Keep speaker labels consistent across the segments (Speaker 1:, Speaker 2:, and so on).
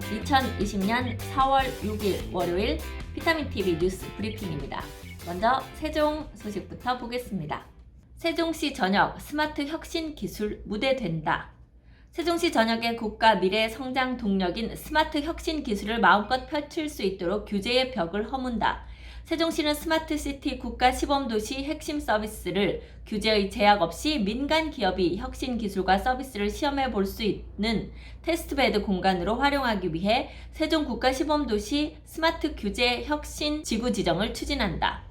Speaker 1: 2020년 4월 6일 월요일 비타민TV 뉴스 브리핑입니다. 먼저 세종 소식부터 보겠습니다. 세종시 전역 스마트 혁신 기술 무대된다. 세종시 전역의 국가 미래 성장 동력인 스마트 혁신 기술을 마음껏 펼칠 수 있도록 규제의 벽을 허문다. 세종시는 스마트시티 국가 시범도시 핵심 서비스를 규제의 제약 없이 민간 기업이 혁신 기술과 서비스를 시험해 볼 수 있는 테스트베드 공간으로 활용하기 위해 세종 국가 시범도시 스마트 규제 혁신 지구 지정을 추진한다.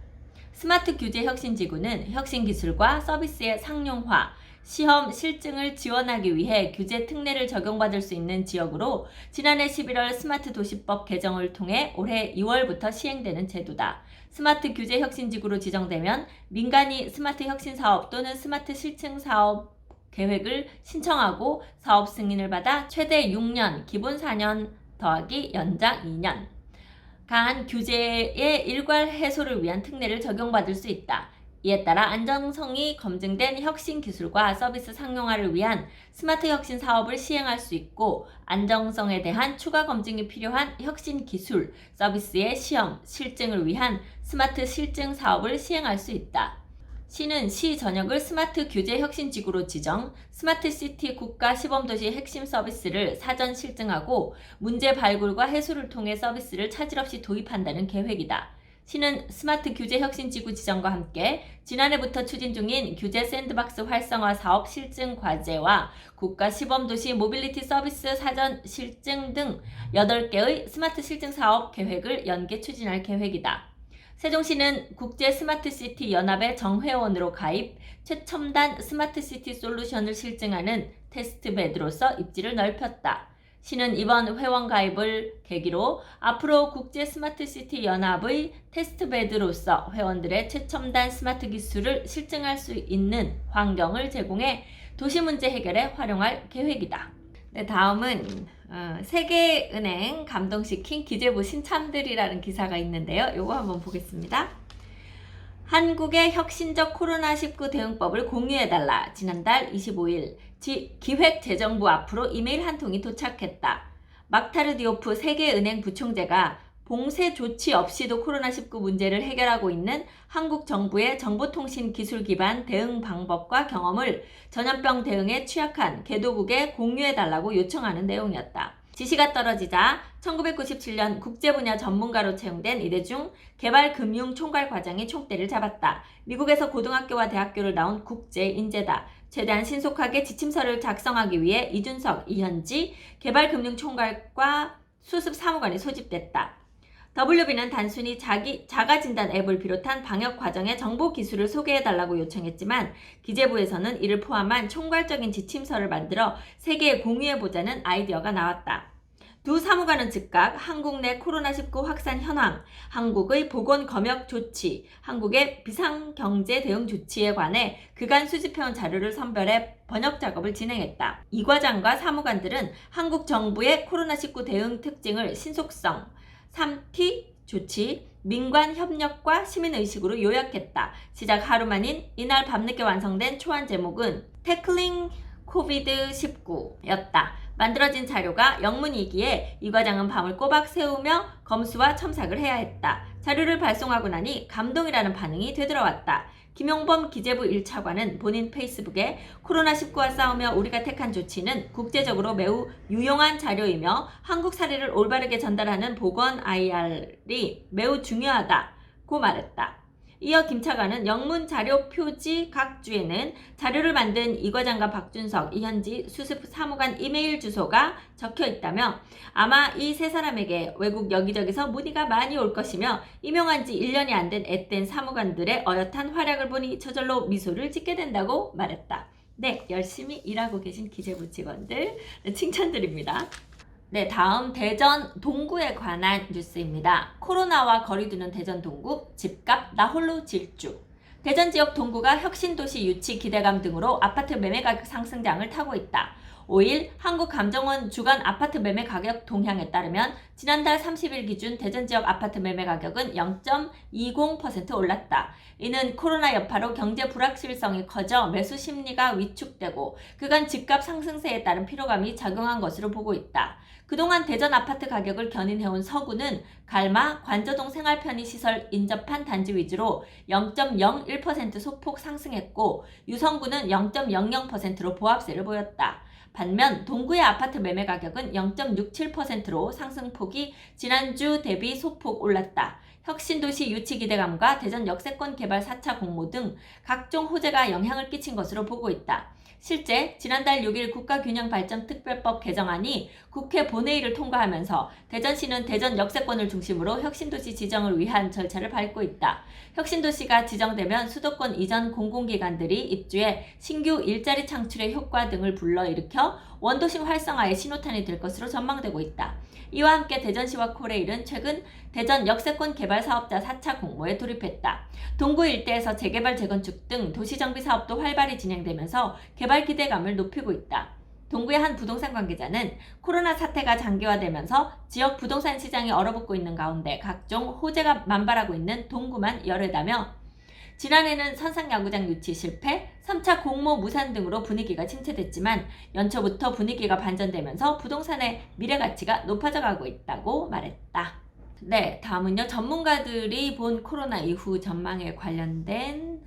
Speaker 1: 스마트 규제 혁신 지구는 혁신 기술과 서비스의 상용화, 시험 실증을 지원하기 위해 규제 특례를 적용받을 수 있는 지역으로 지난해 11월 스마트 도시법 개정을 통해 올해 2월부터 시행되는 제도다. 스마트 규제 혁신지구로 지정되면 민간이 스마트 혁신 사업 또는 스마트 실증 사업 계획을 신청하고 사업 승인을 받아 최대 6년, 기본 4년 더하기 연장 2년 간 규제의 일괄 해소를 위한 특례를 적용받을 수 있다. 이에 따라 안정성이 검증된 혁신 기술과 서비스 상용화를 위한 스마트 혁신 사업을 시행할 수 있고 안정성에 대한 추가 검증이 필요한 혁신 기술, 서비스의 시험, 실증을 위한 스마트 실증 사업을 시행할 수 있다. 시는 시 전역을 스마트 규제 혁신지구로 지정, 스마트시티 국가 시범도시 핵심 서비스를 사전 실증하고 문제 발굴과 해소를 통해 서비스를 차질 없이 도입한다는 계획이다. 시는 스마트 규제 혁신지구 지정과 함께 지난해부터 추진 중인 규제 샌드박스 활성화 사업 실증 과제와 국가 시범도시 모빌리티 서비스 사전 실증 등 8개의 스마트 실증 사업 계획을 연계 추진할 계획이다. 세종시는 국제 스마트시티 연합의 정회원으로 가입, 최첨단 스마트시티 솔루션을 실증하는 테스트베드로서 입지를 넓혔다. 시는 이번 회원 가입을 계기로 앞으로 국제 스마트시티 연합의 테스트베드로서 회원들의 최첨단 스마트 기술을 실증할 수 있는 환경을 제공해 도시 문제 해결에 활용할 계획이다. 네, 다음은 세계은행 감동시킨 기재부 신참들이라는 기사가 있는데요. 요거 한번 보겠습니다. 한국의 혁신적 코로나19 대응법을 공유해달라. 지난달 25일 기획재정부 앞으로 이메일 한 통이 도착했다. 막타르 디오프 세계은행 부총재가 봉쇄 조치 없이도 코로나19 문제를 해결하고 있는 한국 정부의 정보통신 기술 기반 대응 방법과 경험을 전염병 대응에 취약한 개도국에 공유해달라고 요청하는 내용이었다. 지시가 떨어지자 1997년 국제분야 전문가로 채용된 이대중 개발금융총괄과장이 총대를 잡았다. 미국에서 고등학교와 대학교를 나온 국제인재다. 최대한 신속하게 지침서를 작성하기 위해 이준석, 이현지 개발금융총괄과 수습사무관이 소집됐다. WB는 단순히 자가진단 앱을 비롯한 방역 과정의 정보 기술을 소개해달라고 요청했지만 기재부에서는 이를 포함한 총괄적인 지침서를 만들어 세계에 공유해보자는 아이디어가 나왔다. 두 사무관은 즉각 한국 내 코로나19 확산 현황, 한국의 보건 검역 조치, 한국의 비상경제 대응 조치에 관해 그간 수집해온 자료를 선별해 번역 작업을 진행했다. 이 과장과 사무관들은 한국 정부의 코로나19 대응 특징을 신속성, 3T 조치, 민관 협력과 시민의식으로 요약했다. 시작 하루 만인 이날 밤늦게 완성된 초안 제목은 태클링 코비드19였다. 만들어진 자료가 영문이기에 이 과장은 밤을 꼬박 새우며 검수와 첨삭을 해야 했다. 자료를 발송하고 나니 감동이라는 반응이 되돌아왔다. 김용범 기재부 1차관은 본인 페이스북에 코로나19와 싸우며 우리가 택한 조치는 국제적으로 매우 유용한 자료이며 한국 사례를 올바르게 전달하는 보건 IR이 매우 중요하다고 말했다. 이어 김 차관은 영문 자료 표지 각 주에는 자료를 만든 이 과장과 박준석, 이현지 수습 사무관 이메일 주소가 적혀 있다며 아마 이 세 사람에게 외국 여기저기서 문의가 많이 올 것이며 임용한 지 1년이 안 된 앳된 사무관들의 어엿한 활약을 보니 저절로 미소를 짓게 된다고 말했다. 네, 열심히 일하고 계신 기재부 직원들 칭찬드립니다. 네, 다음 대전 동구에 관한 뉴스입니다. 코로나와 거리 두는 대전 동구, 집값 나 홀로 질주. 대전 지역 동구가 혁신도시 유치 기대감 등으로 아파트 매매 가격 상승장을 타고 있다. 5일 한국감정원 주간 아파트 매매 가격 동향에 따르면 지난달 30일 기준 대전 지역 아파트 매매 가격은 0.20% 올랐다. 이는 코로나 여파로 경제 불확실성이 커져 매수 심리가 위축되고 그간 집값 상승세에 따른 피로감이 작용한 것으로 보고 있다. 그동안 대전 아파트 가격을 견인해온 서구는 갈마, 관저동 생활편의시설 인접한 단지 위주로 0.01% 소폭 상승했고 유성구는 0.00%로 보합세를 보였다. 반면 동구의 아파트 매매 가격은 0.67%로 상승폭이 지난주 대비 소폭 올랐다. 혁신도시 유치 기대감과 대전 역세권 개발 4차 공모 등 각종 호재가 영향을 끼친 것으로 보고 있다. 실제 지난달 6일 국가균형발전특별법 개정안이 국회 본회의를 통과하면서 대전시는 대전 역세권을 중심으로 혁신도시 지정을 위한 절차를 밟고 있다. 혁신도시가 지정되면 수도권 이전 공공기관들이 입주해 신규 일자리 창출의 효과 등을 불러일으켜 원도심 활성화의 신호탄이 될 것으로 전망되고 있다. 이와 함께 대전시와 코레일은 최근 대전 역세권 개발 사업자 4차 공모에 돌입했다. 동구 일대에서 재개발 재건축 등 도시정비 사업도 활발히 진행되면서 개발 기대감을 높이고 있다. 동구의 한 부동산 관계자는 코로나 사태가 장기화되면서 지역 부동산 시장이 얼어붙고 있는 가운데 각종 호재가 만발하고 있는 동구만 열애다며 지난해는 선상야구장 유치 실패, 3차 공모 무산 등으로 분위기가 침체됐지만 연초부터 분위기가 반전되면서 부동산의 미래가치가 높아져 가고 있다고 말했다. 네, 다음은요. 전문가들이 본 코로나 이후 전망에 관련된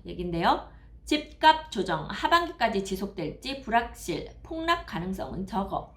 Speaker 1: 얘긴데요. 집값 조정 하반기까지 지속될지 불확실, 폭락 가능성은 적어.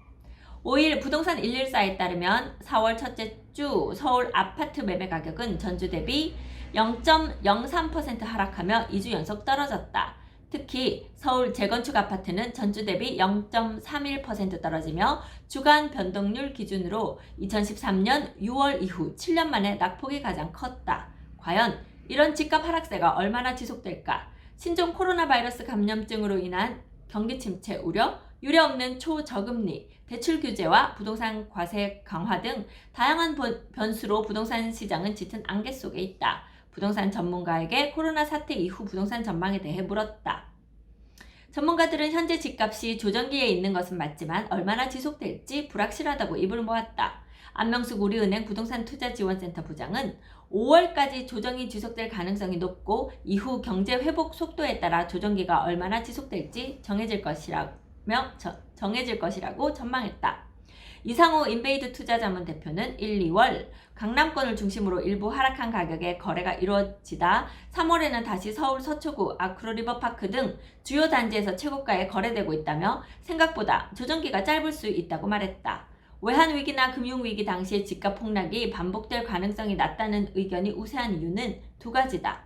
Speaker 1: 5일 부동산 114에 따르면 4월 첫째 주 서울 아파트 매매 가격은 전주 대비 0.03% 하락하며 2주 연속 떨어졌다. 특히 서울 재건축 아파트는 전주 대비 0.31% 떨어지며 주간 변동률 기준으로 2013년 6월 이후 7년 만에 낙폭이 가장 컸다. 과연 이런 집값 하락세가 얼마나 지속될까? 신종 코로나 바이러스 감염증으로 인한 경기 침체 우려, 유례없는 초저금리, 대출 규제와 부동산 과세 강화 등 다양한 변수로 부동산 시장은 짙은 안개 속에 있다. 부동산 전문가에게 코로나 사태 이후 부동산 전망에 대해 물었다. 전문가들은 현재 집값이 조정기에 있는 것은 맞지만 얼마나 지속될지 불확실하다고 입을 모았다. 안명숙 우리은행 부동산투자지원센터 부장은 5월까지 조정이 지속될 가능성이 높고 이후 경제 회복 속도에 따라 조정기가 얼마나 지속될지 정해질 것이라고 전망했다. 이상호 인베이드 투자자문 대표는 1, 2월 강남권을 중심으로 일부 하락한 가격에 거래가 이루어지다 3월에는 다시 서울 서초구, 아크로리버파크 등 주요 단지에서 최고가에 거래되고 있다며 생각보다 조정기가 짧을 수 있다고 말했다. 외환위기나 금융위기 당시의 집값 폭락이 반복될 가능성이 낮다는 의견이 우세한 이유는 두 가지다.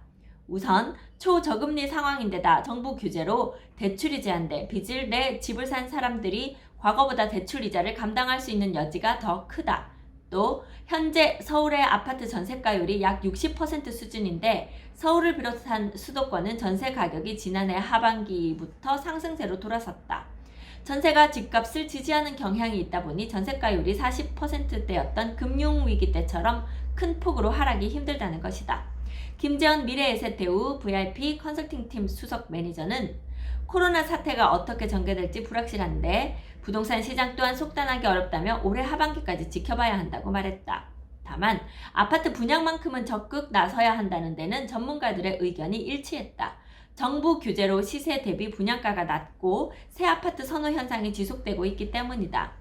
Speaker 1: 우선 초저금리 상황인데다 정부 규제로 대출이 제한돼 빚을 내 집을 산 사람들이 과거보다 대출 이자를 감당할 수 있는 여지가 더 크다. 또 현재 서울의 아파트 전세가율이 약 60% 수준인데 서울을 비롯한 수도권은 전세 가격이 지난해 하반기부터 상승세로 돌아섰다. 전세가 집값을 지지하는 경향이 있다 보니 전세가율이 40%대였던 금융위기 때처럼 큰 폭으로 하락이 힘들다는 것이다. 김재현 미래에셋대우 VIP 컨설팅팀 수석 매니저는 코로나 사태가 어떻게 전개될지 불확실한데 부동산 시장 또한 속단하기 어렵다며 올해 하반기까지 지켜봐야 한다고 말했다. 다만 아파트 분양만큼은 적극 나서야 한다는 데는 전문가들의 의견이 일치했다. 정부 규제로 시세 대비 분양가가 낮고 새 아파트 선호 현상이 지속되고 있기 때문이다.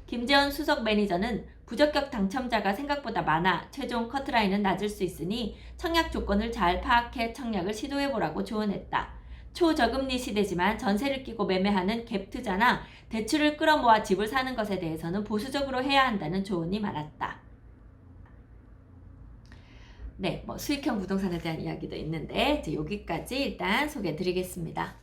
Speaker 1: 김재원 수석 매니저는 부적격 당첨자가 생각보다 많아 최종 커트라인은 낮을 수 있으니 청약 조건을 잘 파악해 청약을 시도해보라고 조언했다. 초저금리 시대지만 전세를 끼고 매매하는 갭 투자나 대출을 끌어모아 집을 사는 것에 대해서는 보수적으로 해야 한다는 조언이 많았다. 네, 수익형 부동산에 대한 이야기도 있는데 이제 여기까지 일단 소개해드리겠습니다.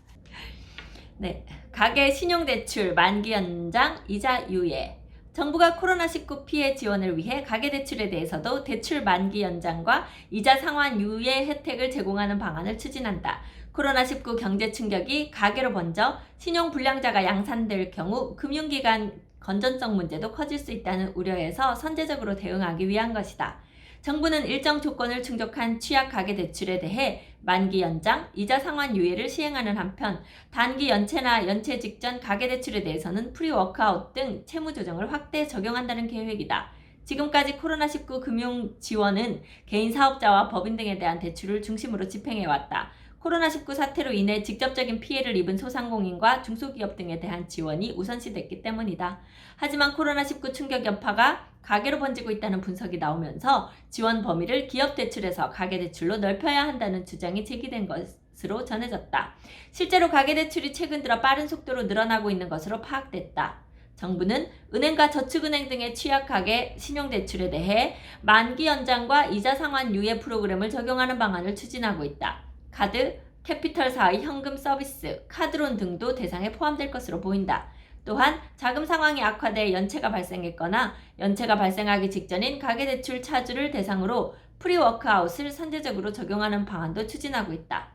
Speaker 1: 네, 가계 신용대출 만기 연장 이자 유예. 정부가 코로나19 피해 지원을 위해 가계대출에 대해서도 대출 만기 연장과 이자 상환 유예 혜택을 제공하는 방안을 추진한다. 코로나19 경제 충격이 가계로 번져 신용불량자가 양산될 경우 금융기관 건전성 문제도 커질 수 있다는 우려에서 선제적으로 대응하기 위한 것이다. 정부는 일정 조건을 충족한 취약 가계대출에 대해 만기 연장, 이자 상환 유예를 시행하는 한편 단기 연체나 연체 직전 가계대출에 대해서는 프리워크아웃 등 채무 조정을 확대 적용한다는 계획이다. 지금까지 코로나19 금융 지원은 개인 사업자와 법인 등에 대한 대출을 중심으로 집행해왔다. 코로나19 사태로 인해 직접적인 피해를 입은 소상공인과 중소기업 등에 대한 지원이 우선시됐기 때문이다. 하지만 코로나19 충격 여파가 가계로 번지고 있다는 분석이 나오면서 지원 범위를 기업 대출에서 가계 대출로 넓혀야 한다는 주장이 제기된 것으로 전해졌다. 실제로 가계 대출이 최근 들어 빠른 속도로 늘어나고 있는 것으로 파악됐다. 정부는 은행과 저축은행 등의 취약가계 신용대출에 대해 만기 연장과 이자 상환 유예 프로그램을 적용하는 방안을 추진하고 있다. 카드, 캐피털사의 현금 서비스, 카드론 등도 대상에 포함될 것으로 보인다. 또한 자금 상황이 악화돼 연체가 발생했거나 연체가 발생하기 직전인 가계대출 차주를 대상으로 프리워크아웃을 선제적으로 적용하는 방안도 추진하고 있다.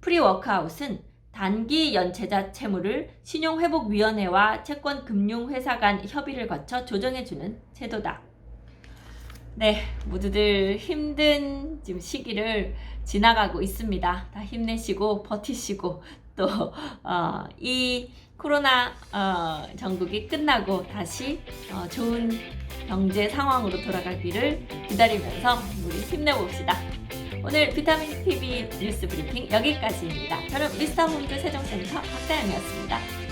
Speaker 1: 프리워크아웃은 단기 연체자 채무를 신용회복위원회와 채권금융회사 간 협의를 거쳐 조정해주는 제도다. 네, 모두들 힘든 지금 시기를 지나가고 있습니다. 다 힘내시고 버티시고 또 이 코로나 전국이 끝나고 다시 좋은 경제 상황으로 돌아가기를 기다리면서 우리 힘내봅시다. 오늘 비타민TV 뉴스 브리핑 여기까지입니다. 저는 미스터 홈즈 세종센터 박다영이었습니다.